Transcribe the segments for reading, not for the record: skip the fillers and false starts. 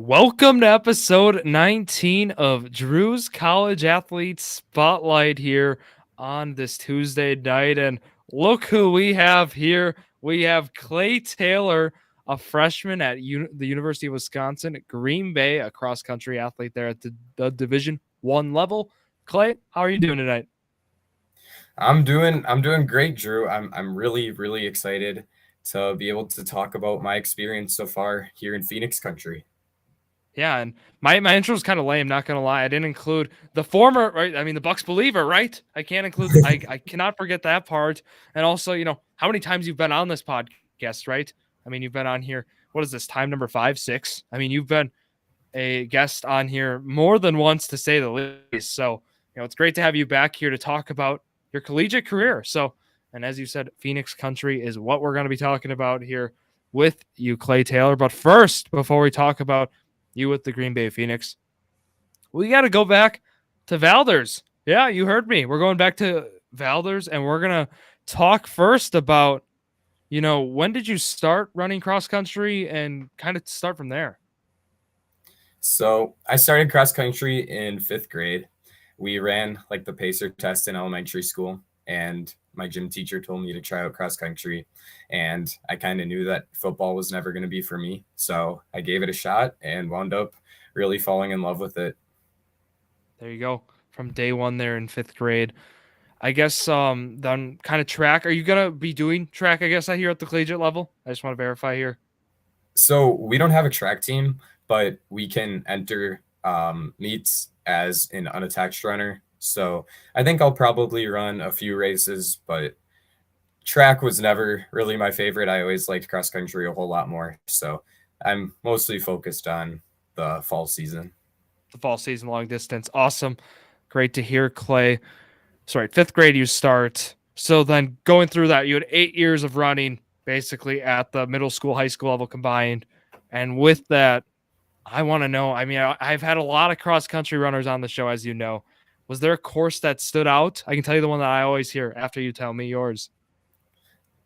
Welcome to episode 19 of Drew's College Athlete Spotlight here on this Tuesday night. And look who we have here. We have Clay Taylor, a freshman at the University of Wisconsin, Green Bay, a cross-country athlete there at the Division I level. Clay, how are you doing tonight? I'm doing great, Drew. I'm really excited to be able to talk about my experience so far here in Phoenix country. Yeah, and my intro was kind of lame, not gonna lie. I didn't include the former, right? I mean, the Bucks believer, right? I can't include. I cannot forget that part. And also, how many times you've been on this podcast, right? I mean, you've been on here. What is this? Time number 5, 6? I mean, you've been a guest on here more than once, to say the least. So, it's great to have you back here to talk about your collegiate career. So, and as you said, Phoenix country is what we're going to be talking about here with you, Clay Taylor. But first, before we talk about you with the Green Bay Phoenix, we got to go back to Valders. Yeah, you heard me. We're going back to Valders, and we're going to talk first about, when did you start running cross country and kind of start from there? So I started cross country in 5th grade. We ran like the pacer test in elementary school, and my gym teacher told me to try out cross country, and I kind of knew that football was never going to be for me. So I gave it a shot and wound up really falling in love with it. There you go. From day one there in 5th grade. I guess then kind of track. Are you going to be doing track, I guess, I hear at the collegiate level? I just want to verify here. So we don't have a track team, but we can enter meets as an unattached runner. So I think I'll probably run a few races, but track was never really my favorite. I always liked cross country a whole lot more. So I'm mostly focused on the fall season. The fall season, long distance. Awesome. Great to hear, Clay. Sorry, 5th grade you start. So then going through that, you had 8 years of running basically at the middle school, high school level combined. And with that, I want to know, I mean, I've had a lot of cross country runners on the show, as you know. Was there a course that stood out? I can tell you the one that I always hear after you tell me yours.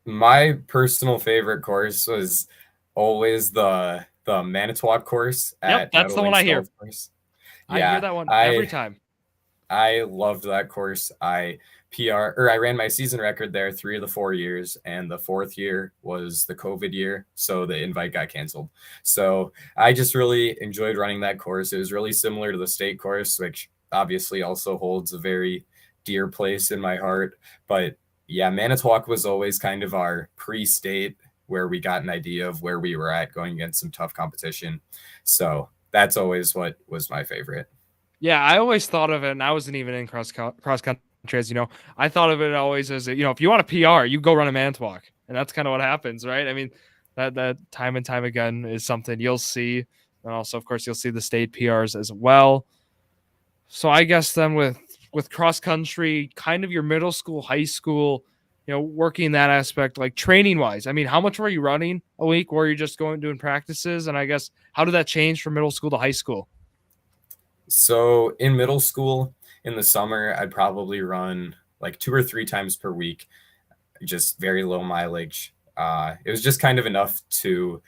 My personal favorite course was always the Manitowoc course Yep, at that's Meadow the one I Lakes hear. Golf Course. I hear that one every time. I loved that course. I ran my season record there 3 of the 4 years, and the 4th year was the COVID year, so the invite got canceled. So I just really enjoyed running that course. It was really similar to the state course, which obviously also holds a very dear place in my heart. But yeah, Manitowoc was always kind of our pre-state where we got an idea of where we were at going against some tough competition. So that's always what was my favorite. Yeah, I always thought of it, and I wasn't even in cross country, as you know. I thought of it always as, if you want a PR, you go run a Manitowoc, and that's kind of what happens, right? I mean, that time and time again is something you'll see, and also, of course, you'll see the state PRs as well. So I guess then with cross country, kind of your middle school, high school, working that aspect, like training wise. I mean, how much were you running a week? Were you just going doing practices? And I guess how did that change from middle school to high school? So in middle school, in the summer, I'd probably run like 2 or 3 times per week, just very low mileage. It was just kind of enough to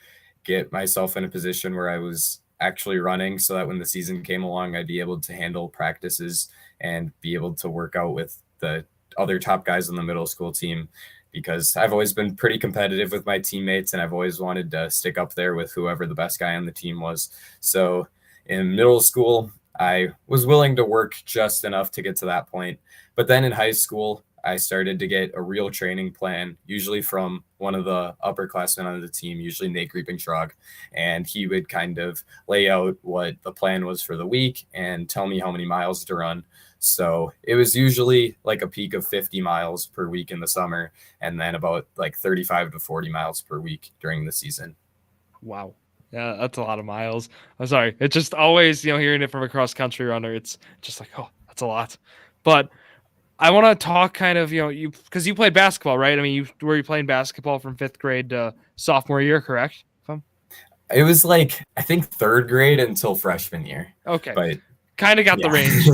get myself in a position where I was actually running so that when the season came along, I'd be able to handle practices and be able to work out with the other top guys on the middle school team, because I've always been pretty competitive with my teammates and I've always wanted to stick up there with whoever the best guy on the team was. So in middle school, I was willing to work just enough to get to that point. But then in high school, I started to get a real training plan, usually from one of the upperclassmen on the team, usually Nate Griepentrog. And he would kind of lay out what the plan was for the week and tell me how many miles to run. So it was usually like a peak of 50 miles per week in the summer, and then about like 35 to 40 miles per week during the season. Wow. Yeah, that's a lot of miles. I'm sorry. It's just always, hearing it from a cross country runner, it's just like, oh, that's a lot. But I want to talk kind of, because you played basketball, right? I mean, were you playing basketball from 5th grade to sophomore year, correct? It was like, I think 3rd grade until freshman year. Okay. But kind of got the range.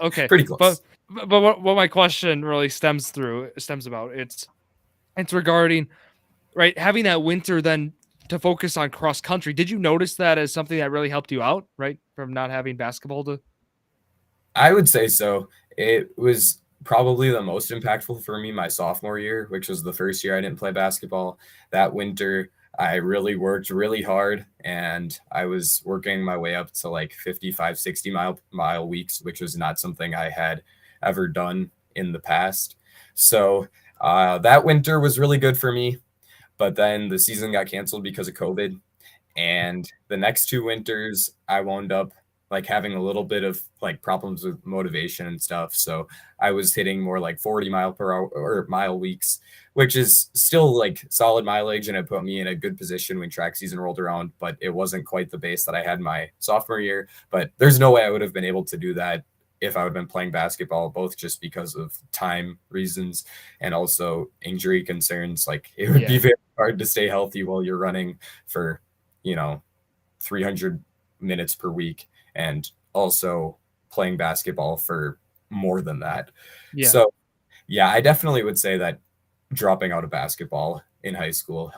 Okay. Pretty close. But what my question really stems about, it's regarding, right, having that winter then to focus on cross country. Did you notice that as something that really helped you out, right? From not having basketball to. I would say so. It was probably the most impactful for me my sophomore year, which was the first year I didn't play basketball. That winter, I really worked really hard, and I was working my way up to like 55, 60 mile weeks, which was not something I had ever done in the past. So that winter was really good for me. But then the season got canceled because of COVID. And the next two winters, I wound up like having a little bit of like problems with motivation and stuff. So I was hitting more like 40 mile per hour or mile weeks, which is still like solid mileage. And it put me in a good position when track season rolled around, but it wasn't quite the base that I had my sophomore year. But there's no way I would have been able to do that if I would have been playing basketball, both just because of time reasons and also injury concerns. Like it would be very hard to stay healthy while you're running for, 300 minutes per week and also playing basketball for more than that. Yeah. So, yeah, I definitely would say that dropping out of basketball in high school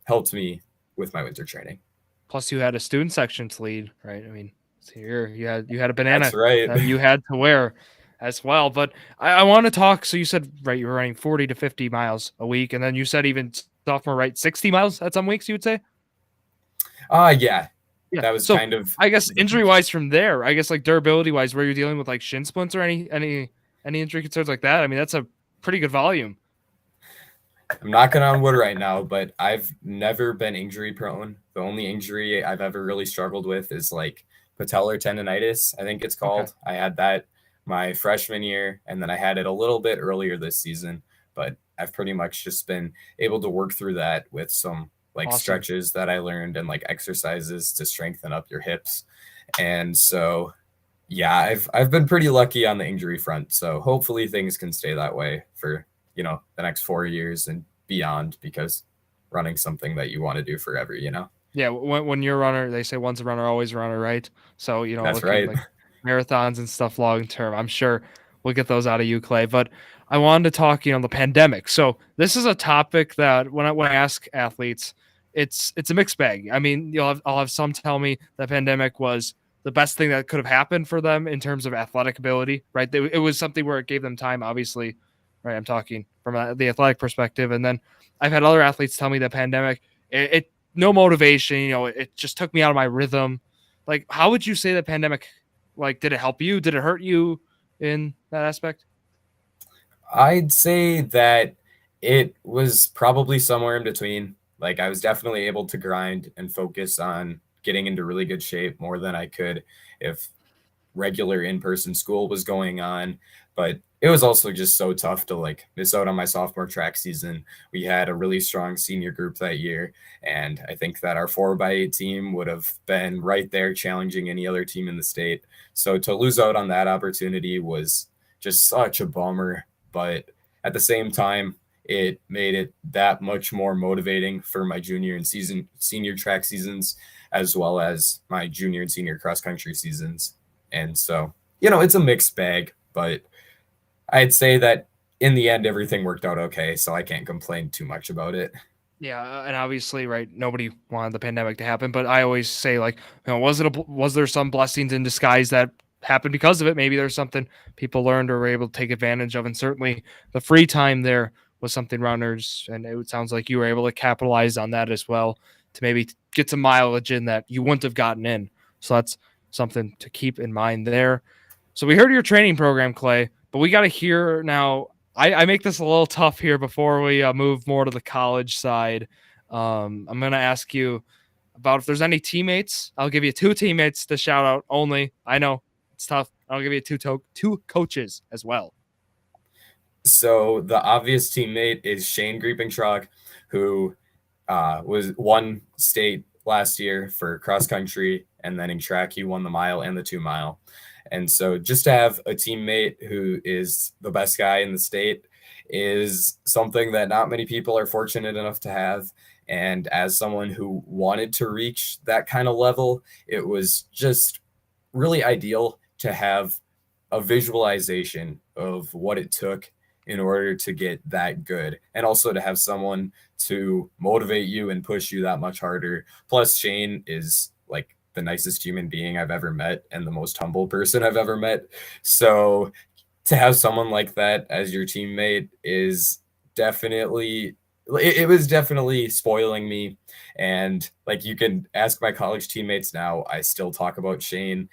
helped me with my winter training. Plus, you had a student section to lead, right? I mean, here you had a banana That's right. that you had to wear as well. But I want to talk. So you said, right, you were running 40 to 50 miles a week, and then you said even sophomore, right, 60 miles at some weeks. You would say. Yeah. Yeah. That was so kind of, I guess injury wise from there, I guess like durability wise, where you're dealing with like shin splints or any injury concerns like that. I mean, that's a pretty good volume. I'm knocking on wood right now, but I've never been injury prone. The only injury I've ever really struggled with is like patellar tendonitis, I think it's called. Okay. I had that my freshman year, and then I had it a little bit earlier this season, but I've pretty much just been able to work through that with some like stretches that I learned and like exercises to strengthen up your hips. And so, yeah, I've been pretty lucky on the injury front. So hopefully things can stay that way for, the next 4 years and beyond, because running something that you want to do forever, Yeah. When you're a runner, they say once a runner, always a runner, right? So, that's right. Like marathons and stuff long term, I'm sure we'll get those out of you, Clay. But I wanted to talk, the pandemic. So this is a topic that when I ask athletes, it's a mixed bag. I mean, I'll have some tell me the pandemic was the best thing that could have happened for them in terms of athletic ability, right? It was something where it gave them time, obviously, right? I'm talking from the athletic perspective. And then I've had other athletes tell me the pandemic, it no motivation, it just took me out of my rhythm. Like, how would you say the pandemic, like, did it help you? Did it hurt you in that aspect? I'd say that it was probably somewhere in between. Like I was definitely able to grind and focus on getting into really good shape more than I could if regular in-person school was going on. But it was also just so tough to like miss out on my sophomore track season. We had a really strong senior group that year, and I think that our 4x8 team would have been right there challenging any other team in the state. So to lose out on that opportunity was just such a bummer. But at the same time, it made it that much more motivating for my junior and senior track seasons, as well as my junior and senior cross country seasons. And so, it's a mixed bag, but I'd say that in the end, everything worked out okay. So I can't complain too much about it. Yeah, and obviously, right, nobody wanted the pandemic to happen, but I always say, like, was there some blessings in disguise that happened because of it? Maybe there's something people learned or were able to take advantage of, and certainly the free time there was something runners, and it sounds like you were able to capitalize on that as well to maybe get some mileage in that you wouldn't have gotten in. So that's something to keep in mind there. So we heard your training program, Clay, but we got to hear now. I make this a little tough here before we move more to the college side. I'm going to ask you about if there's any teammates. I'll give you 2 teammates to shout out only. I know it's tough. I'll give you two coaches as well. So the obvious teammate is Shane Griepingtrog, who was won state last year for cross country, and then in track he won the mile and the 2 mile. And so just to have a teammate who is the best guy in the state is something that not many people are fortunate enough to have. And as someone who wanted to reach that kind of level, it was just really ideal to have a visualization of what it took in order to get that good, and also to have someone to motivate you and push you that much harder. Plus, Shane is like the nicest human being I've ever met and the most humble person I've ever met. So to have someone like that as your teammate is definitely, it was definitely spoiling me. And like, you can ask my college teammates now, I still talk about Shane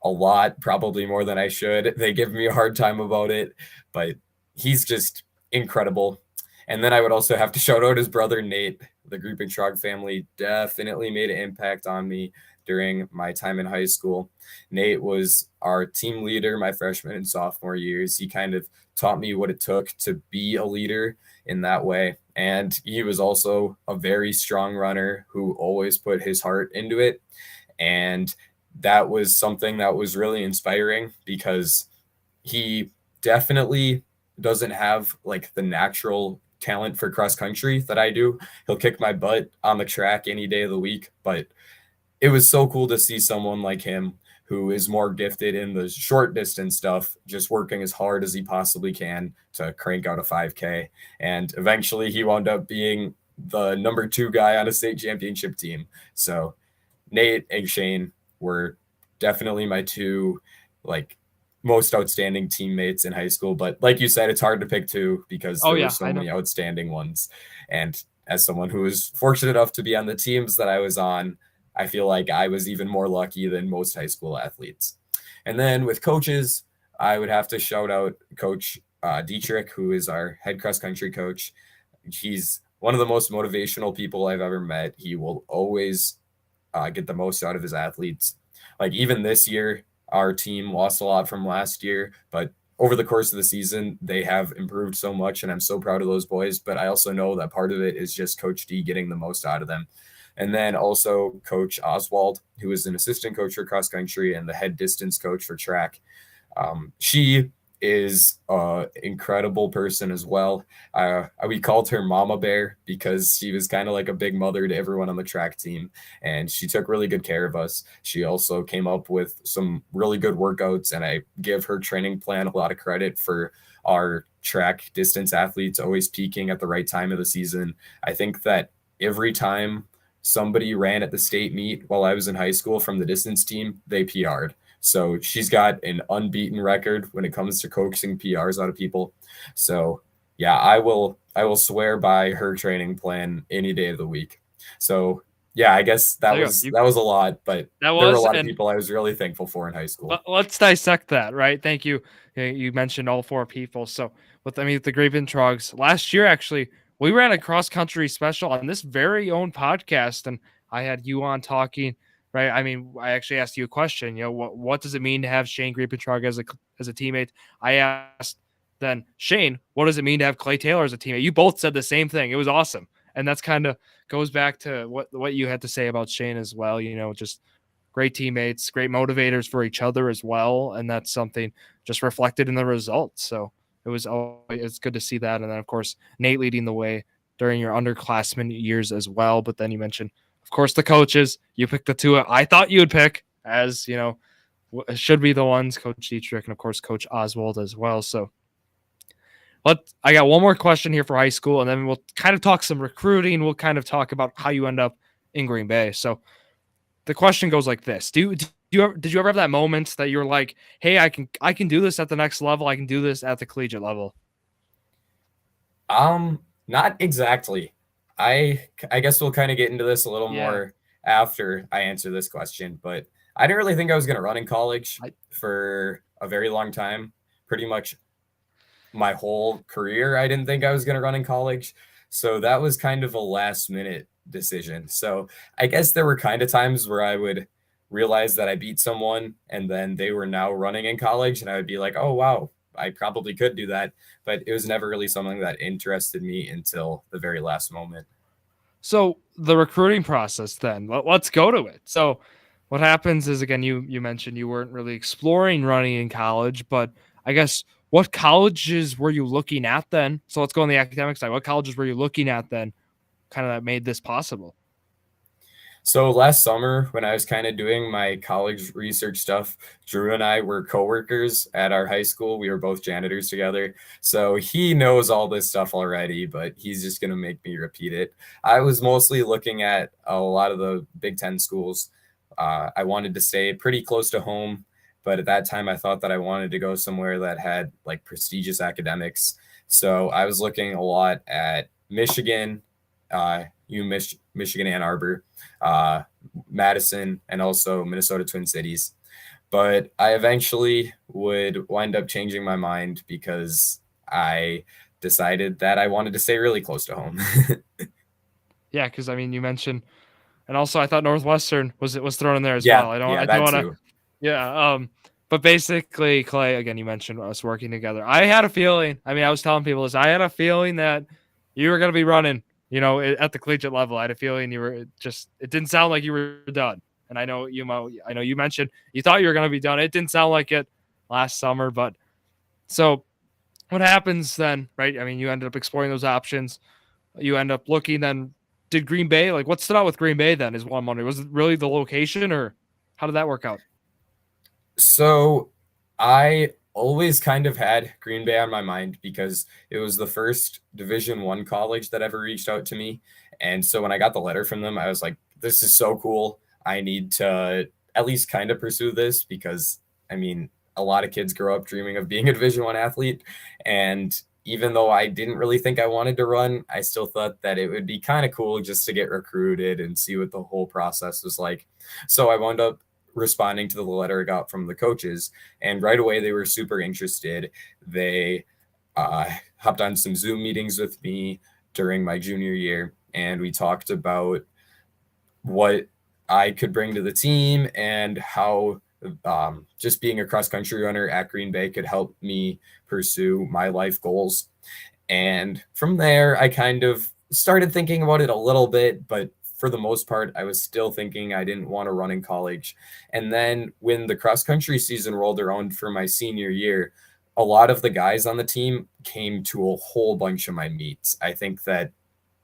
a lot, probably more than I should. They give me a hard time about it, but he's just incredible. And then I would also have to shout out his brother Nate. The Group and Trog family definitely made an impact on me during my time in high school. Nate was our team leader my freshman and sophomore years. He kind of taught me what it took to be a leader in that way. And he was also a very strong runner who always put his heart into it. And that was something that was really inspiring because he definitely doesn't have like the natural talent for cross country that I do. He'll kick my butt on the track any day of the week, but it was so cool to see someone like him who is more gifted in the short distance stuff, just working as hard as he possibly can to crank out a 5K. And eventually he wound up being the number 2 guy on a state championship team. So Nate and Shane were definitely my 2 like most outstanding teammates in high school. But like you said, it's hard to pick 2 because there were so many outstanding ones. And as someone who was fortunate enough to be on the teams that I was on, I feel like I was even more lucky than most high school athletes. And then with coaches, I would have to shout out Coach Dietrich, who is our head cross country coach. He's one of the most motivational people I've ever met. He will always get the most out of his athletes. Like even this year, our team lost a lot from last year, but over the course of the season, they have improved so much, and I'm so proud of those boys. But I also know that part of it is just Coach D getting the most out of them. And then also Coach Oswald, who is an assistant coach for cross country and the head distance coach for track. She is an incredible person as well. We called her Mama Bear because she was kind of like a big mother to everyone on the track team, and she took really good care of us. She also came up with some really good workouts, and I give her training plan a lot of credit for our track distance athletes always peaking at the right time of the season. I think that every time somebody ran at the state meet while I was in high school from the distance team, they PR'd. So she's got an unbeaten record when it comes to coaxing PRs out of people. So yeah, I will swear by her training plan any day of the week. So yeah, I guess that was a lot, but there were a lot of people I was really thankful for in high school. Let's dissect that, right? Thank you. You mentioned all 4 people. So with the Grape and Trogs last year, actually, we ran a cross country special on this very own podcast, and I had you on talking. Right. I mean, I actually asked you a question. What does it mean to have Shane Griepentrog as a teammate? I asked then Shane, what does it mean to have Clay Taylor as a teammate? You both said the same thing. It was awesome, and that's kind of goes back to what you had to say about Shane as well. Just great teammates, great motivators for each other as well, and that's something just reflected in the results. So it's good to see that, and then of course Nate leading the way during your underclassmen years as well. But then you mentioned, of course, the coaches. You picked the 2 I thought you would pick, as should be the ones, Coach Dietrich and of course Coach Oswald as well. So I got one more question here for high school, and then we'll kind of talk some recruiting. We'll kind of talk about how you end up in Green Bay. So the question goes like this: did you ever have that moment that you're like, hey, I can do this at the next level, I can do this at the collegiate level? Not exactly. I guess we'll kind of get into this a little more after I answer this question, but I didn't really think I was going to run in college for a very long time. Pretty much my whole career, I didn't think I was going to run in college. So that was kind of a last minute decision. So I guess there were kind of times where I would realize that I beat someone and then they were now running in college, and I would be like, oh, wow, I probably could do that. But it was never really something that interested me until the very last moment. So the recruiting process, then let's go to it. So what happens is, again, you mentioned you weren't really exploring running in college, but I guess what colleges were you looking at then? So let's go on the academic side. What colleges were you looking at then, kind of that made this possible? So last summer, when I was kind of doing my college research stuff, Drew and I were coworkers at our high school. We were both janitors together. So he knows all this stuff already, but he's just going to make me repeat it. I was mostly looking at a lot of the Big Ten schools. I wanted to stay pretty close to home, but at that time, I thought that I wanted to go somewhere that had like prestigious academics. So I was looking a lot at Michigan, Michigan Ann Arbor, uh, Madison, and also Minnesota Twin Cities. But I eventually would wind up changing my mind because I decided that I wanted to stay really close to home. Yeah, because I mean, you mentioned, and also I thought Northwestern was thrown in there as Yeah, well. yeah, I don't that want to. too. Yeah. But basically, Clay, again, you mentioned us working together. I had a feeling. I mean, I was telling people this. I had a feeling that you were going to be running. You know, at the collegiate level, I had a feeling you were just. It didn't sound like you were done. And I know I know you mentioned you thought you were going to be done. It didn't sound like it last summer, but so what happens then, right? I mean, you ended up exploring those options. You end up looking then. Did Green Bay, like, what stood out with Green Bay then is what I'm wondering. Was it really the location, or how did that work out? So I always kind of had Green Bay on my mind because it was the first Division 1 college that ever reached out to me. And so when I got the letter from them, I was like, this is so cool. I need to at least kind of pursue this because I mean, a lot of kids grow up dreaming of being a Division 1 athlete. And even though I didn't really think I wanted to run, I still thought that it would be kind of cool just to get recruited and see what the whole process was like. So I wound up responding to the letter I got from the coaches. And right away, they were super interested. They hopped on some Zoom meetings with me during my junior year, and we talked about what I could bring to the team and how just being a cross country runner at Green Bay could help me pursue my life goals. And from there, I kind of started thinking about it a little bit, but for the most part, I was still thinking I didn't want to run in college. And then when the cross country season rolled around for my senior year, a lot of the guys on the team came to a whole bunch of my meets. I think that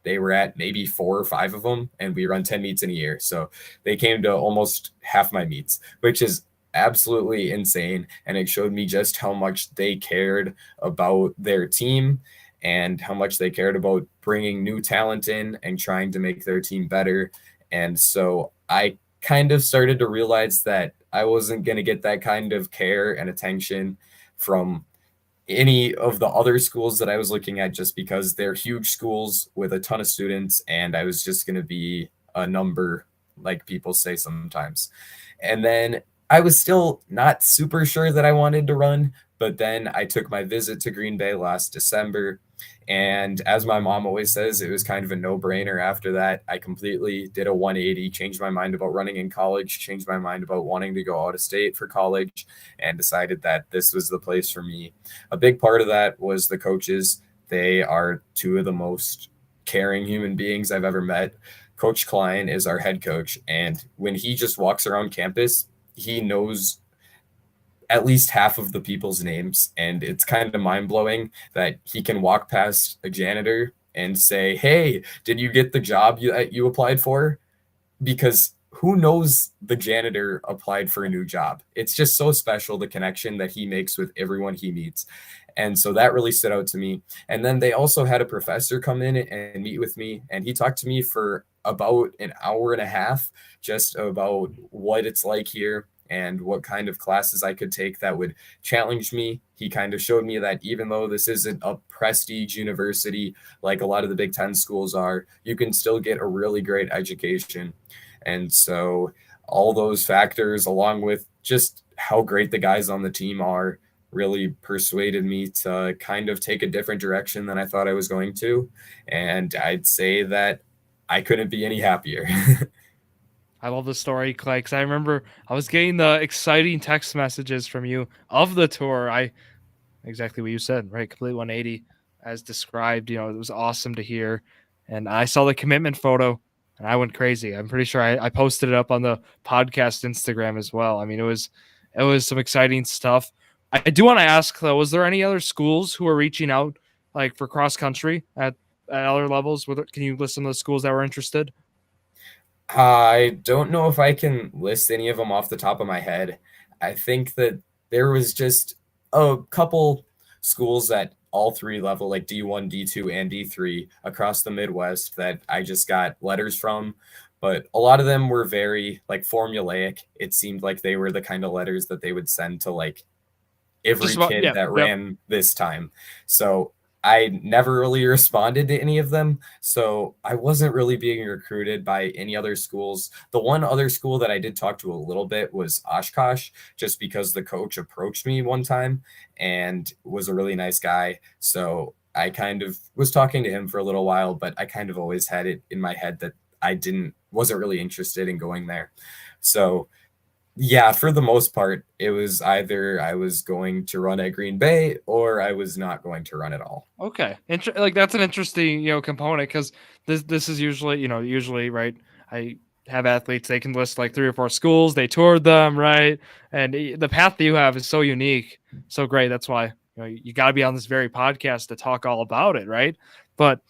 they were at maybe 4 or 5 of them, and we run 10 meets in a year. So they came to almost half my meets, which is absolutely insane. And it showed me just how much they cared about their team and how much they cared about bringing new talent in and trying to make their team better. And so I kind of started to realize that I wasn't going to get that kind of care and attention from any of the other schools that I was looking at just because they're huge schools with a ton of students, and I was just going to be a number, like people say sometimes. And then I was still not super sure that I wanted to run, but then I took my visit to Green Bay last December. And as my mom always says, it was kind of a no brainer after that. I completely did a 180, changed my mind about running in college, changed my mind about wanting to go out of state for college, and decided that this was the place for me. A big part of that was the coaches. They are two of the most caring human beings I've ever met. Coach Klein is our head coach, and when he just walks around campus, he knows at least half of the people's names. And it's kind of mind blowing that he can walk past a janitor and say, hey, did you get the job you applied for? Because who knows the janitor applied for a new job? It's just so special, the connection that he makes with everyone he meets. And so that really stood out to me. And then they also had a professor come in and meet with me, and he talked to me for about an hour and a half just about what it's like here and what kind of classes I could take that would challenge me. He kind of showed me that even though this isn't a prestige university like a lot of the Big Ten schools are, you can still get a really great education. And so all those factors, along with just how great the guys on the team are, really persuaded me to kind of take a different direction than I thought I was going to. And I'd say that I couldn't be any happier. I love the story, Clay, because I remember I was getting the exciting text messages from you of the tour. Exactly what you said, right? Complete 180 as described. You know, it was awesome to hear. And I saw the commitment photo and I went crazy. I'm pretty sure I posted it up on the podcast Instagram as well. I mean, it was some exciting stuff. I do want to ask though, was there any other schools who were reaching out like for cross country at other levels? Can you list some of the schools that were interested? I don't know if I can list any of them off the top of my head. I think that there was just a couple schools at all three level, like D1, D2, and D3 across the Midwest that I just got letters from. But a lot of them were very like formulaic. It seemed like they were the kind of letters that they would send to like Just every about, kid yeah, that yep. ran this time. So I never really responded to any of them. So I wasn't really being recruited by any other schools. The one other school that I did talk to a little bit was Oshkosh, just because the coach approached me one time and was a really nice guy. So I kind of was talking to him for a little while, but I kind of always had it in my head that wasn't really interested in going there. So yeah, for the most part, it was either I was going to run at Green Bay or I was not going to run at all. Okay. Like that's an interesting, component because this is usually, usually right. I have athletes, they can list like 3 or 4 schools, they toured them, right? And the path that you have is so unique, so great. That's why you got to be on this very podcast to talk all about it, right? But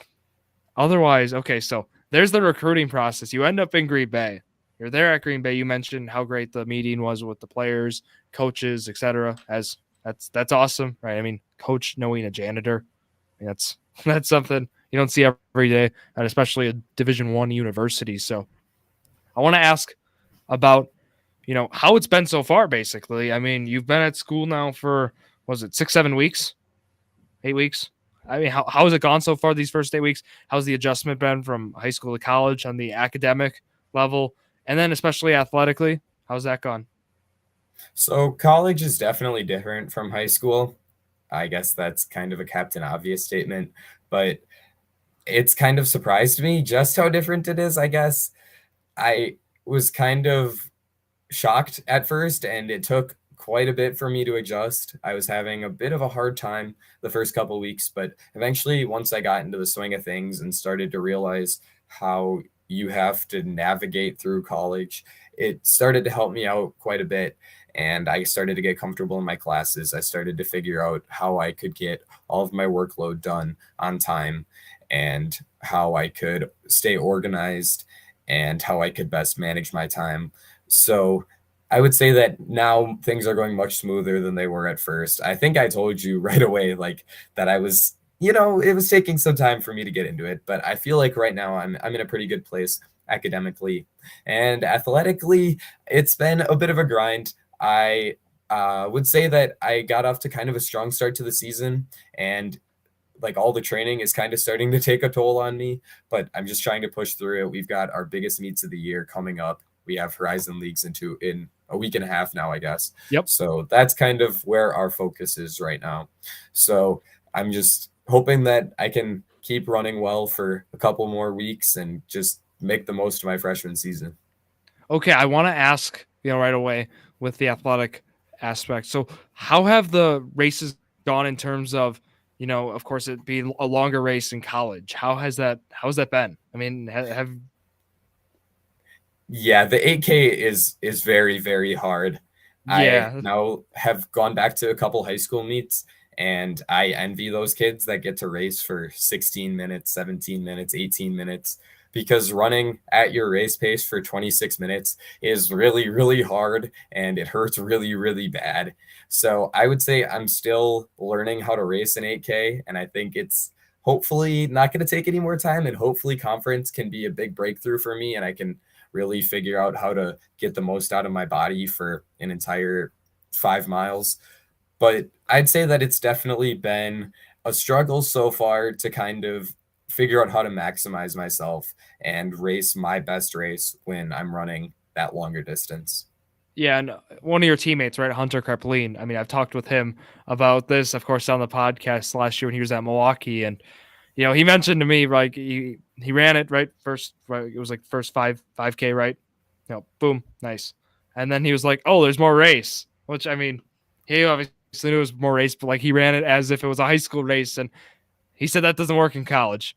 otherwise, okay, so there's the recruiting process. You end up in Green Bay. You're there at Green Bay. You mentioned how great the meeting was with the players, coaches, etc. As that's awesome, right? I mean, coach knowing a janitor, that's that's something you don't see every day, and especially a Division One university. So I want to ask about how it's been so far. Basically, I mean, you've been at school now for was it 6, 7 weeks, 8 weeks? I mean, how has it gone so far these first 8 weeks? How's the adjustment been from high school to college on the academic level, and then especially athletically? How's that gone? So college is definitely different from high school. I guess that's kind of a Captain Obvious statement, but it's kind of surprised me just how different it is, I guess. I was kind of shocked at first, and it took quite a bit for me to adjust. I was having a bit of a hard time the first couple weeks, but eventually, once I got into the swing of things and started to realize how you have to navigate through college, it started to help me out quite a bit. And I started to get comfortable in my classes. I started to figure out how I could get all of my workload done on time and how I could stay organized and how I could best manage my time. So I would say that now things are going much smoother than they were at first. I think I told you right away, like that I was, it was taking some time for me to get into it, but I feel like right now I'm in a pretty good place academically and athletically. It's been a bit of a grind. I would say that I got off to kind of a strong start to the season, and like all the training is kind of starting to take a toll on me, but I'm just trying to push through it. We've got our biggest meets of the year coming up. We have Horizon Leagues in a week and a half now, I guess. Yep. So that's kind of where our focus is right now. So I'm just hoping that I can keep running well for a couple more weeks and just make the most of my freshman season. Okay, I want to ask, right away with the athletic aspect. So, how have the races gone in terms of, of course, it being a longer race in college? How's that been? I mean, have Yeah, the 8K is very, very hard. I yeah, now have gone back to a couple high school meets, and I envy those kids that get to race for 16 minutes, 17 minutes, 18 minutes, because running at your race pace for 26 minutes is really, really hard and it hurts really, really bad. So I would say I'm still learning how to race an 8K, and I think it's hopefully not going to take any more time, and hopefully conference can be a big breakthrough for me and I can really figure out how to get the most out of my body for an entire 5 miles. But I'd say that it's definitely been a struggle so far to kind of figure out how to maximize myself and race my best race when I'm running that longer distance. yeah, and one of your teammates, right, Hunter Karpleen. I mean, I've talked with him about this, of course, on the podcast last year when he was at Milwaukee, and he mentioned to me like he ran it right first. Right, it was like first 5K, right? Boom, nice. And then he was like, "Oh, there's more race," which I mean, he obviously knew it was more race, but like he ran it as if it was a high school race, and he said that doesn't work in college,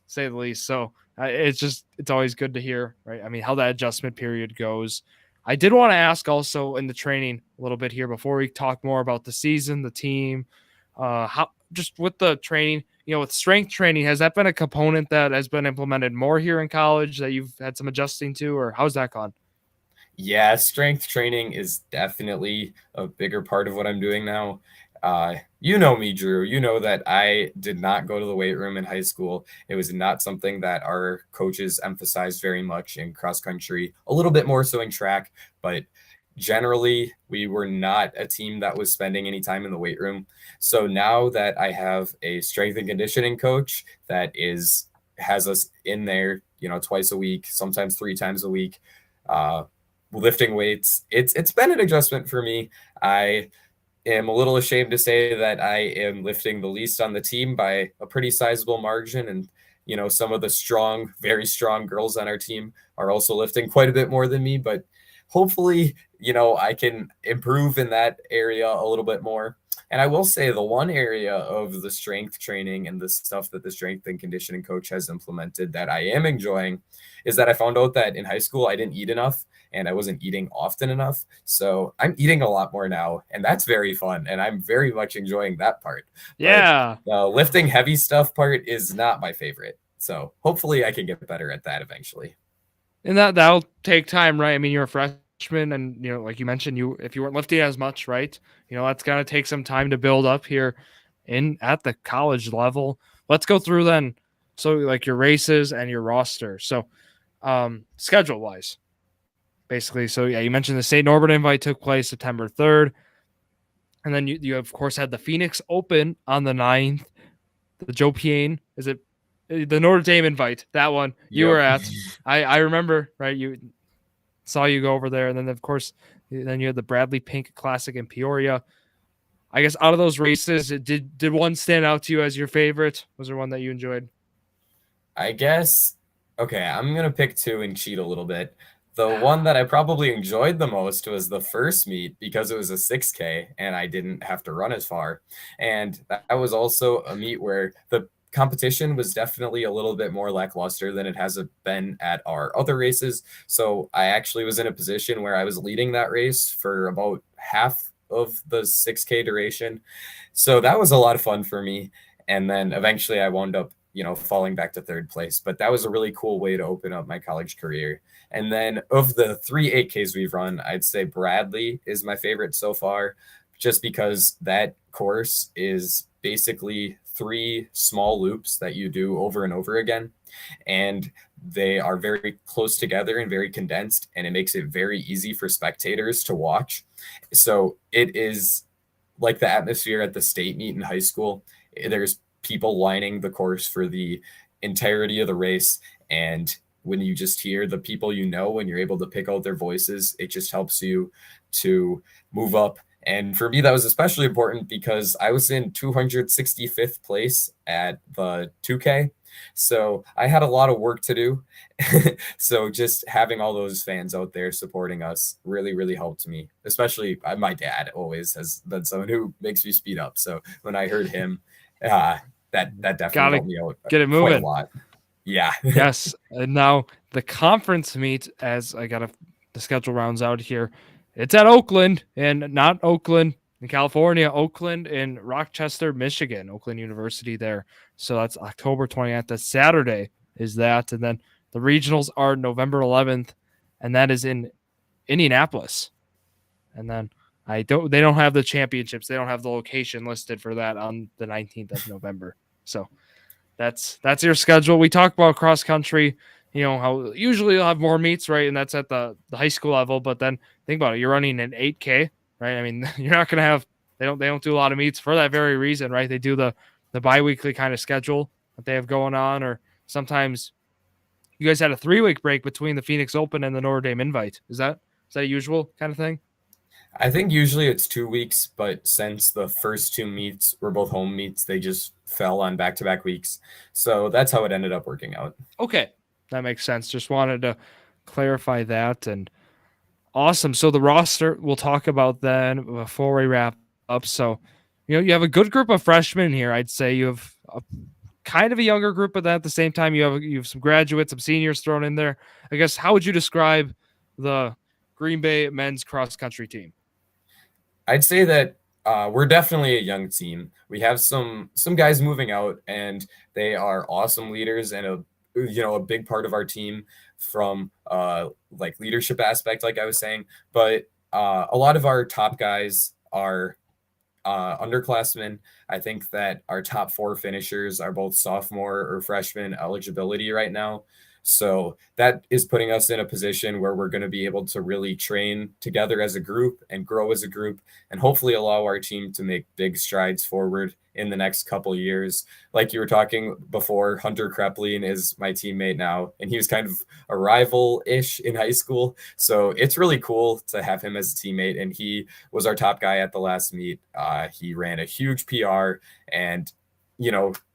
say the least. So it's always good to hear, right? I mean, how that adjustment period goes. I did want to ask also in the training a little bit here before we talk more about the season, the team. How just with the training, with strength training, has that been a component that has been implemented more here in college that you've had some adjusting to, or how's that gone? Yeah, strength training is definitely a bigger part of what I'm doing now. You know me, Drew. You know that I did not go to the weight room in high school. It was not something that our coaches emphasized very much in cross country, a little bit more so in track, but generally we were not a team that was spending any time in the weight room. So now that I have a strength and conditioning coach that has us in there, twice a week, sometimes 3 times a week, uh, lifting weights, it's been an adjustment for me. I am a little ashamed to say that I am lifting the least on the team by a pretty sizable margin. And, some of the strong, very strong girls on our team are also lifting quite a bit more than me. But hopefully, I can improve in that area a little bit more. And I will say the one area of the strength training and the stuff that the strength and conditioning coach has implemented that I am enjoying is that I found out that in high school I didn't eat enough and I wasn't eating often enough. So I'm eating a lot more now, and that's very fun. And I'm very much enjoying that part. But Yeah. the lifting heavy stuff part is not my favorite. So hopefully I can get better at that eventually. And that'll take time, right? I mean, you're a freshman, and like you mentioned, if you weren't lifting as much, right? That's gonna take some time to build up here at the college level. Let's go through then. So like your races and your roster. So schedule wise, basically. So yeah, you mentioned the St. Norbert invite took place September 3rd. And then you of course had the Phoenix Open on the 9th. The Joe Piane, is it the Notre Dame invite? That one you Yep. were at. I remember, right? You saw you go over there, and then of course, then you had the Bradley Pink Classic in Peoria. I guess out of those races, did one stand out to you as your favorite? Was there one that you enjoyed? I guess, okay, I'm going to pick two and cheat a little bit. The one that I probably enjoyed the most was the first meet because it was a 6K and I didn't have to run as far. And that was also a meet where the competition was definitely a little bit more lackluster than it has been at our other races. So I actually was in a position where I was leading that race for about half of the 6K duration. So that was a lot of fun for me. And then eventually I wound up falling back to third place. But that was a really cool way to open up my college career. And then of the 3 8Ks we've run, I'd say Bradley is my favorite so far, just because that course is basically 3 small loops that you do over and over again. And they are very close together and very condensed, and it makes it very easy for spectators to watch. So it is like the atmosphere at the state meet in high school. There's people lining the course for the entirety of the race. And when you just hear the people when you're able to pick out their voices, it just helps you to move up. And for me, that was especially important because I was in 265th place at the 2K. So I had a lot of work to do. So just having all those fans out there supporting us really, really helped me. Especially my dad always has been someone who makes me speed up. So when I heard him, that definitely helped me out get it quite a moving. lot. Yeah. Yes. And now the conference meet, as the schedule rounds out here, it's at Oakland, and not Oakland in California, Oakland in Rochester, Michigan, Oakland University there. So that's October 20th. That's Saturday is that. And then the regionals are November 11th, and that is in Indianapolis. And then they don't have the championships. They don't have the location listed for that on the 19th of November. So that's your schedule. We talk about cross country, how usually you'll have more meets, right? And that's at the high school level. But then think about it. You're running an 8K, right? I mean, you're not going to have, they don't do a lot of meets for that very reason, right? They do the bi-weekly kind of schedule that they have going on, or sometimes you guys had a 3-week break between the Phoenix Open and the Notre Dame invite. Is that a usual kind of thing? I think usually it's 2 weeks, but since the first 2 meets were both home meets, they just fell on back-to-back weeks. So that's how it ended up working out. Okay, that makes sense. Just wanted to clarify that. And awesome. So the roster we'll talk about then before we wrap up. So, you have a good group of freshmen here. I'd say you have kind of a younger group, but then at the same time, you have some graduates, some seniors thrown in there. I guess, how would you describe the Green Bay men's cross country team? I'd say that We're definitely a young team. We have some guys moving out, and they are awesome leaders and a big part of our team from like leadership aspect, like I was saying. But a lot of our top guys are underclassmen. I think that our top 4 finishers are both sophomore or freshman eligibility right now. So that is putting us in a position where we're going to be able to really train together as a group and grow as a group and hopefully allow our team to make big strides forward in the next couple years. Like you were talking before, Hunter Krepling is my teammate now, and he was kind of a rival-ish in high school. So it's really cool to have him as a teammate, and he was our top guy at the last meet. He ran a huge PR and,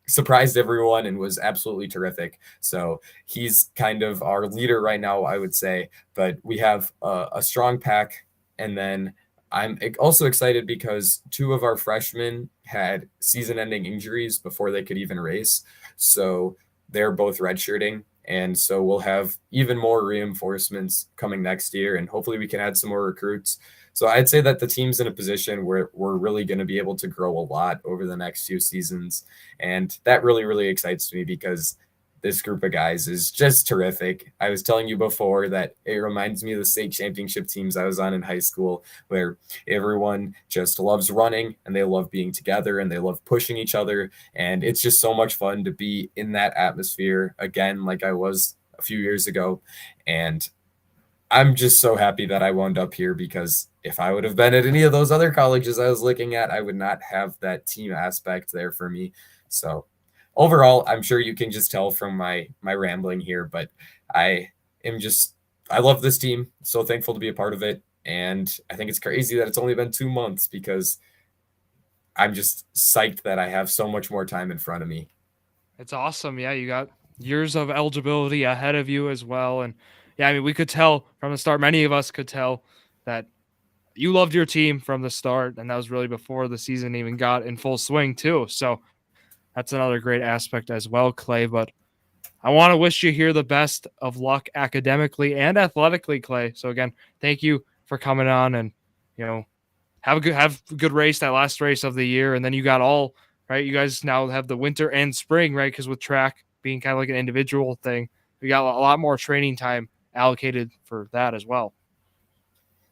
surprised everyone and was absolutely terrific. So he's kind of our leader right now, I would say. But we have a strong pack. And then I'm also excited because 2 of our freshmen had season-ending injuries before they could even race. So they're both redshirting. And so we'll have even more reinforcements coming next year, and hopefully we can add some more recruits. So I'd say that the team's in a position where we're really going to be able to grow a lot over the next few seasons. And that really, really excites me because this group of guys is just terrific. I was telling you before that it reminds me of the state championship teams I was on in high school, where everyone just loves running and they love being together and they love pushing each other. And it's just so much fun to be in that atmosphere again, like I was a few years ago. And I'm just so happy that I wound up here, because if I would have been at any of those other colleges I was looking at, I would not have that team aspect there for me. So overall, I'm sure you can just tell from my rambling here, but I love this team. So thankful to be a part of it. And I think it's crazy that it's only been 2 months, because I'm just psyched that I have so much more time in front of me. It's awesome. Yeah, you got years of eligibility ahead of you as well. And yeah, I mean, we could tell from the start, many of us could tell that you loved your team from the start. And that was really before the season even got in full swing, too. So that's another great aspect as well, Clay. But I want to wish you here the best of luck academically and athletically, Clay. So again, thank you for coming on, and have a good race, that last race of the year, and then you got all right. You guys now have the winter and spring, right? Because with track being kind of like an individual thing, we got a lot more training time allocated for that as well.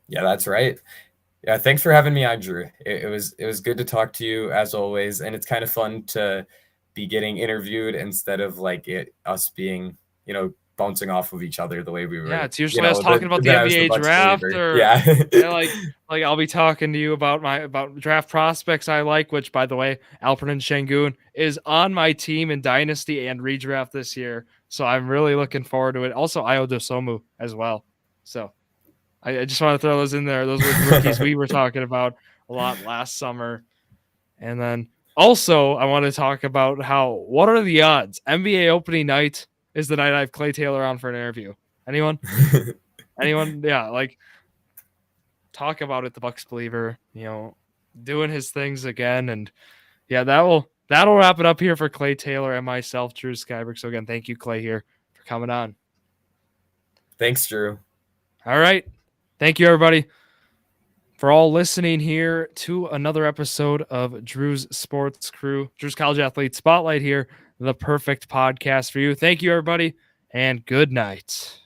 Yeah, that's right. Yeah, thanks for having me on, Drew. It was good to talk to you as always, and it's kind of fun to be getting interviewed instead of like us being, bouncing off of each other the way we were. Yeah, it's usually us talking about the NBA draft, or like I'll be talking to you about draft prospects I like, which, by the way, Alperen Şengün is on my team in Dynasty and redraft this year, so I'm really looking forward to it. Also, Ayo Dosunmu as well. So I just want to throw those in there. Those were the rookies we were talking about a lot last summer. And then also I want to talk about what are the odds? NBA opening night is the night I have Clay Taylor on for an interview. Anyone? Anyone? Yeah, like, talk about it. The Bucks believer, doing his things again. And yeah, that'll wrap it up here for Clay Taylor and myself, Drew Skyberg. So again, thank you, Clay, here for coming on. Thanks, Drew. All right. Thank you, everybody, for all listening here to another episode of Drew's Sports Crew, Drew's College Athlete Spotlight here, the perfect podcast for you. Thank you, everybody, and good night.